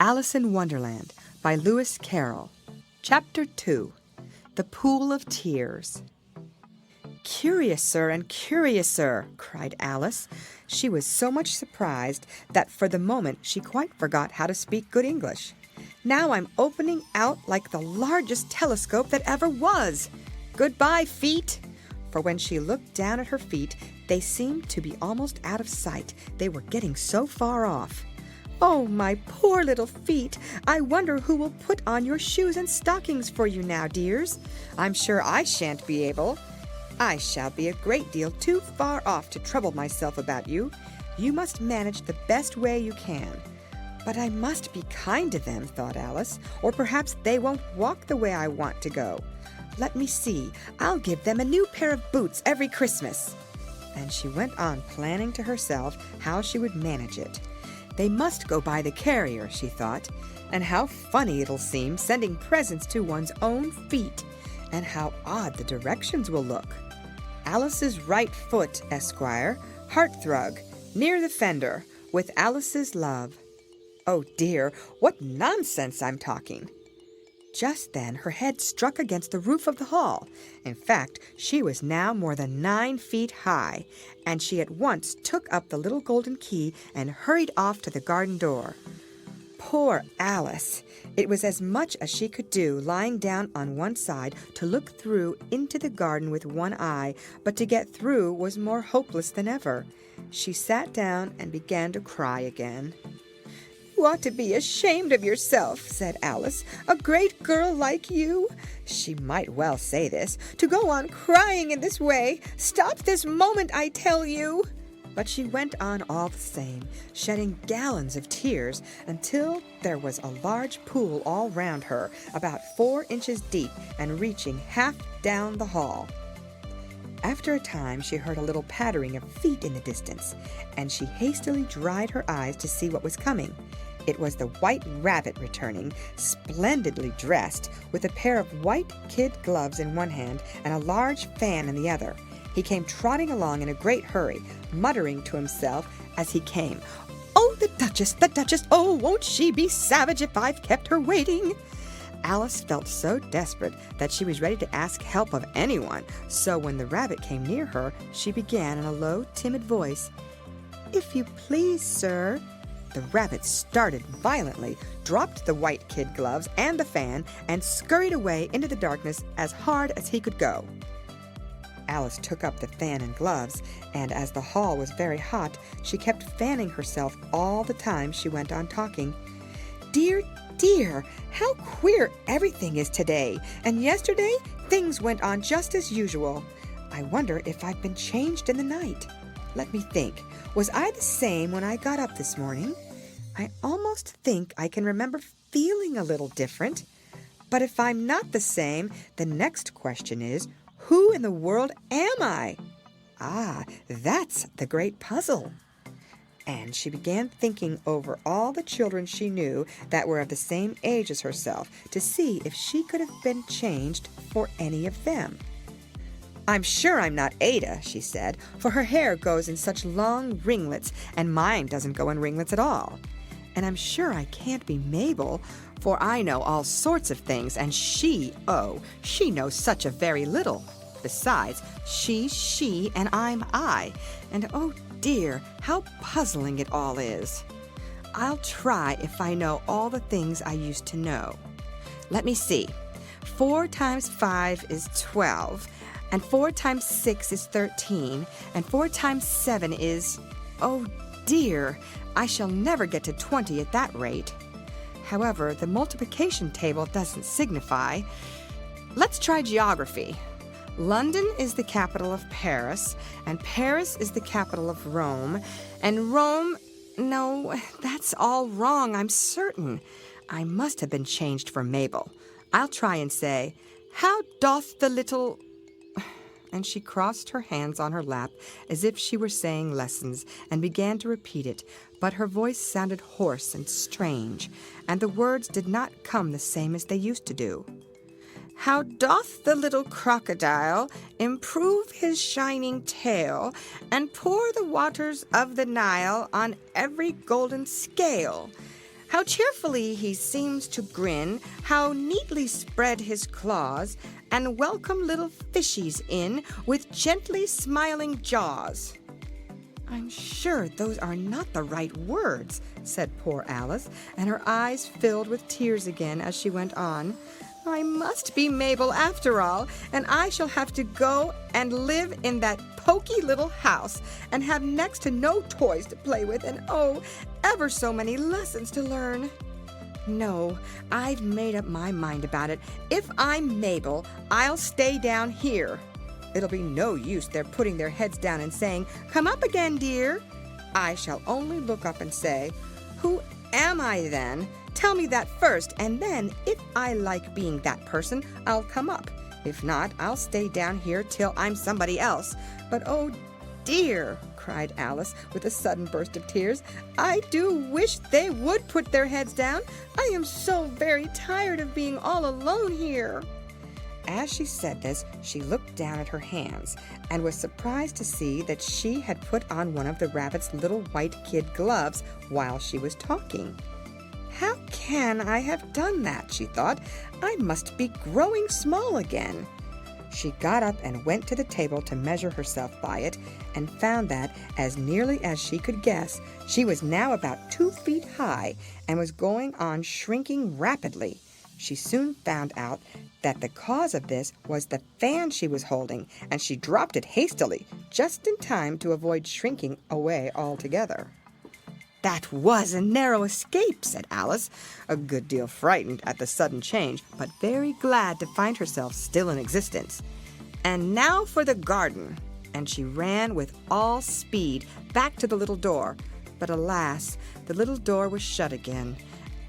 Alice in Wonderland by Lewis Carroll. Chapter 2. The Pool of Tears. "Curiouser and curiouser," cried Alice. She was so much surprised that for the moment she quite forgot how to speak good English. "Now I'm opening out like the largest telescope that ever was. Goodbye, feet!" For when she looked down at her feet, they seemed to be almost out of sight. They were getting so far off. "Oh, my poor little feet! I wonder who will put on your shoes and stockings for you now, dears. I'm sure I shan't be able. I shall be a great deal too far off to trouble myself about you. You must manage the best way you can." "But I must be kind to them," thought Alice, "or perhaps they won't walk the way I want to go. Let me see, I'll give them a new pair of boots every Christmas." And she went on planning to herself how she would manage it. They must go by the carrier, she thought, and how funny it'll seem sending presents to one's own feet, and how odd the directions will look. "Alice's right foot, Esquire, hearthrug, near the fender, with Alice's love." Oh dear, what nonsense I'm talking! Just then her head struck against the roof of the hall. In fact, she was now more than 9 feet high, and she at once took up the little golden key and hurried off to the garden door. Poor Alice! It was as much as she could do, lying down on one side, to look through into the garden with one eye, but to get through was more hopeless than ever. She sat down and began to cry again. "You ought to be ashamed of yourself," said Alice. "A great girl like you," she might well say this, "to go on crying in this way. Stop this moment, I tell you." But she went on all the same, shedding gallons of tears until there was a large pool all round her, about 4 inches deep and reaching half down the hall. After a time she heard a little pattering of feet in the distance, and she hastily dried her eyes to see what was coming. It was the White Rabbit returning, splendidly dressed, with a pair of white kid gloves in one hand and a large fan in the other. He came trotting along in a great hurry, muttering to himself as he came, "Oh, the Duchess! Oh, won't she be savage if I've kept her waiting?" Alice felt so desperate that she was ready to ask help of anyone, so when the rabbit came near her, she began in a low, timid voice, "If you please, sir." The rabbit started violently, dropped the white kid gloves and the fan, and scurried away into the darkness as hard as he could go. Alice took up the fan and gloves, and as the hall was very hot, she kept fanning herself all the time she went on talking. "Dear, dear, how queer everything is today, and yesterday things went on just as usual. I wonder if I've been changed in the night. Let me think. Was I the same when I got up this morning? I almost think I can remember feeling a little different. But if I'm not the same, the next question is, who in the world am I? Ah, that's the great puzzle." And she began thinking over all the children she knew that were of the same age as herself, to see if she could have been changed for any of them. "I'm sure I'm not Ada," she said, "for her hair goes in such long ringlets, and mine doesn't go in ringlets at all. And I'm sure I can't be Mabel, for I know all sorts of things, and she knows such a very little. Besides, she's she, and I'm I, and oh dear, how puzzling it all is. I'll try if I know all the things I used to know. Let me see. 4 times 5 is 12, and 4 times 6 is 13, and 4 times 7 is... oh dear, I shall never get to 20 at that rate. However, the multiplication table doesn't signify. Let's try geography. London is the capital of Paris, and Paris is the capital of Rome, and Rome... No, that's all wrong, I'm certain. I must have been changed for Mabel. I'll try and say, how doth the little... And she crossed her hands on her lap as if she were saying lessons, and began to repeat it, but her voice sounded hoarse and strange, and the words did not come the same as they used to do. How doth the little crocodile improve his shining tail, and pour the waters of the Nile on every golden scale? How cheerfully he seems to grin, how neatly spread his claws, and welcome little fishies in with gently smiling jaws." "I'm sure those are not the right words," said poor Alice, and her eyes filled with tears again as she went on. "I must be Mabel after all, and I shall have to go and live in that poky little house and have next to no toys to play with and, oh, ever so many lessons to learn. No, I've made up my mind about it. If I'm Mabel, I'll stay down here. It'll be no use their putting their heads down and saying, 'Come up again, dear.' I shall only look up and say, 'Who am I then? Tell me that first, and then, if I like being that person, I'll come up. If not, I'll stay down here till I'm somebody else. But oh dear," cried Alice with a sudden burst of tears, "I do wish they would put their heads down. I am so very tired of being all alone here." As she said this, she looked down at her hands and was surprised to see that she had put on one of the rabbit's little white kid gloves while she was talking. "How can I have done that?" she thought. "I must be growing small again." She got up and went to the table to measure herself by it, and found that, as nearly as she could guess, she was now about 2 feet high and was going on shrinking rapidly. She soon found out that the cause of this was the fan she was holding, and she dropped it hastily, just in time to avoid shrinking away altogether. "That was a narrow escape," said Alice, a good deal frightened at the sudden change, but very glad to find herself still in existence. "And now for the garden." And she ran with all speed back to the little door. But alas, the little door was shut again,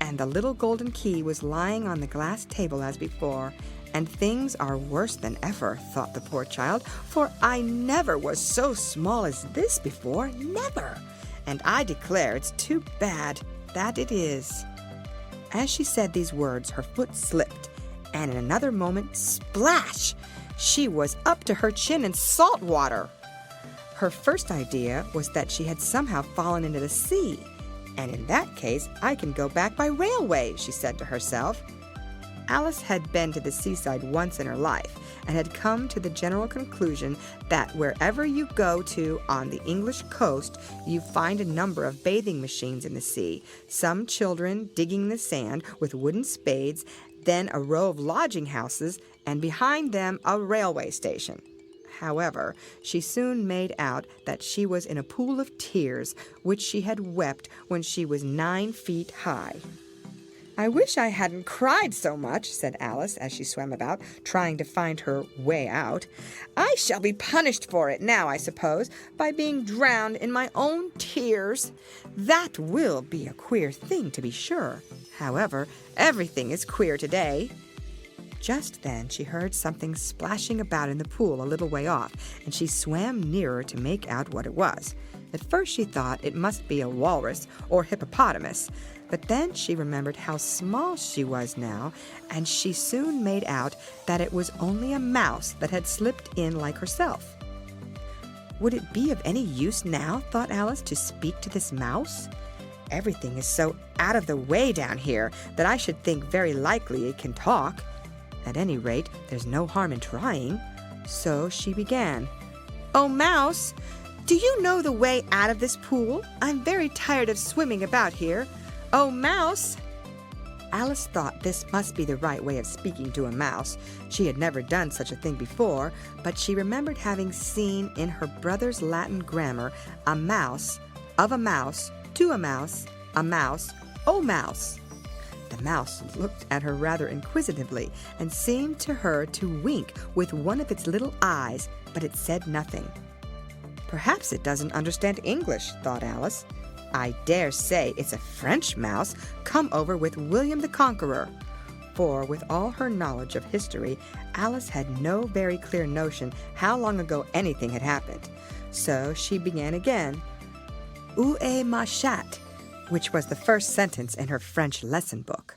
and the little golden key was lying on the glass table as before. "And things are worse than ever," thought the poor child, "for I never was so small as this before, never. And I declare it's too bad, that it is." As she said these words, her foot slipped, and in another moment, splash! She was up to her chin in salt water. Her first idea was that she had somehow fallen into the sea. "And in that case, I can go back by railway," she said to herself. Alice had been to the seaside once in her life, and had come to the general conclusion that wherever you go to on the English coast, you find a number of bathing machines in the sea, some children digging the sand with wooden spades, then a row of lodging houses, and behind them a railway station. However, she soon made out that she was in a pool of tears, which she had wept when she was 9 feet high. "I wish I hadn't cried so much," said Alice as she swam about, trying to find her way out. "I shall be punished for it now, I suppose, by being drowned in my own tears. That will be a queer thing, to be sure. However, everything is queer today." Just then she heard something splashing about in the pool a little way off, and she swam nearer to make out what it was. At first she thought it must be a walrus or hippopotamus, but then she remembered how small she was now, and she soon made out that it was only a mouse that had slipped in like herself. Would it be of any use now, thought Alice, to speak to this mouse? Everything is so out of the way down here that I should think very likely it can talk. At any rate, there's no harm in trying. So she began. "Oh, mouse, do you know the way out of this pool? I'm very tired of swimming about here. Oh, mouse!" Alice thought this must be the right way of speaking to a mouse. She had never done such a thing before, but she remembered having seen in her brother's Latin grammar a mouse, of a mouse, to a mouse, oh mouse. The mouse looked at her rather inquisitively and seemed to her to wink with one of its little eyes, but it said nothing. "Perhaps it doesn't understand English," thought Alice. "I dare say it's a French mouse come over with William the Conqueror." For with all her knowledge of history, Alice had no very clear notion how long ago anything had happened. So she began again. "Où est ma chatte?" which was the first sentence in her French lesson book.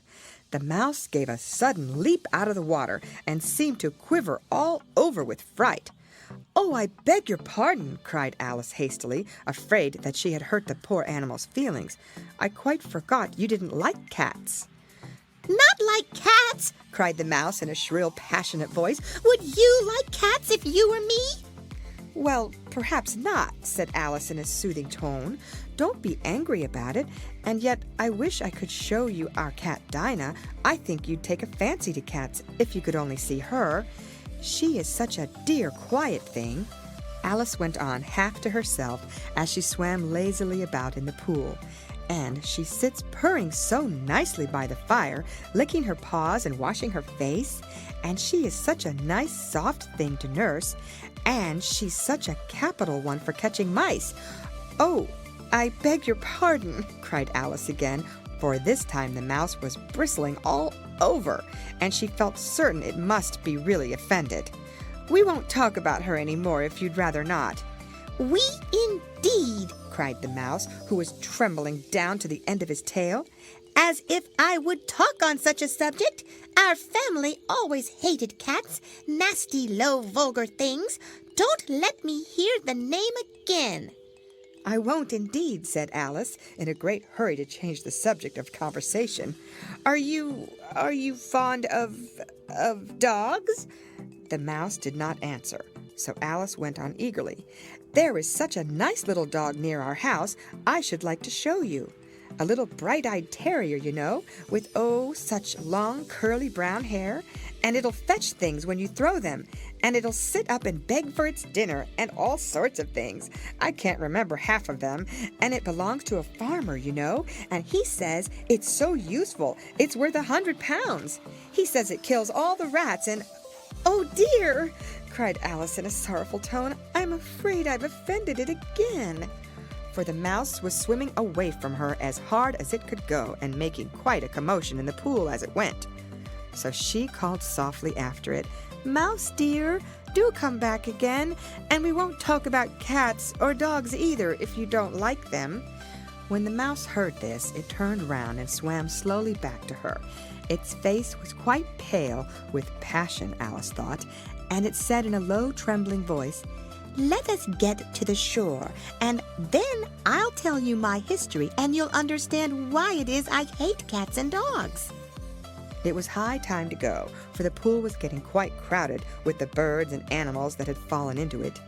The mouse gave a sudden leap out of the water and seemed to quiver all over with fright. "Oh, I beg your pardon," cried Alice hastily, afraid that she had hurt the poor animal's feelings. "I quite forgot you didn't like cats." "Not like cats!" cried the mouse in a shrill, passionate voice. "Would you like cats if you were me?" "Well, perhaps not," said Alice in a soothing tone. "Don't be angry about it. And yet I wish I could show you our cat Dinah. I think you'd take a fancy to cats if you could only see her. She is such a dear, quiet thing." Alice went on half to herself as she swam lazily about in the pool. "And she sits purring so nicely by the fire, licking her paws and washing her face. And she is such a nice, soft thing to nurse. And she's such a capital one for catching mice. Oh, I beg your pardon," cried Alice again, for this time the mouse was bristling all over, and she felt certain it must be really offended. "We won't talk about her any more if you'd rather not." "We indeed!" cried the mouse, who was trembling down to the end of his tail. "As if I would talk on such a subject! Our family always hated cats, nasty, low, vulgar things. Don't let me hear the name again." "I won't indeed," said Alice, in a great hurry to change the subject of conversation. Are you fond of dogs?" The mouse did not answer, so Alice went on eagerly. "There is such a nice little dog near our house, I should like to show you. A little bright-eyed terrier, you know, with, oh, such long, curly brown hair, and it'll fetch things when you throw them, and it'll sit up and beg for its dinner, and all sorts of things. I can't remember half of them, and it belongs to a farmer, you know, and he says it's so useful, it's worth £100. He says it kills all the rats, and—" "Oh, dear!" cried Alice in a sorrowful tone. "I'm afraid I've offended it again." For the mouse was swimming away from her as hard as it could go and making quite a commotion in the pool as it went. So she called softly after it, "Mouse dear, do come back again, and we won't talk about cats or dogs either if you don't like them." When the mouse heard this, it turned round and swam slowly back to her. Its face was quite pale with passion, Alice thought, and it said in a low, trembling voice, "Let us get to the shore, and then I'll tell you my history, and you'll understand why it is I hate cats and dogs." It was high time to go, for the pool was getting quite crowded with the birds and animals that had fallen into it.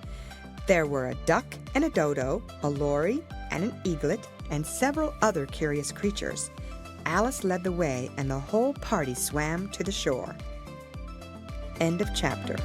There were a duck and a dodo, a lory and an eaglet, and several other curious creatures. Alice led the way, and the whole party swam to the shore. End of chapter.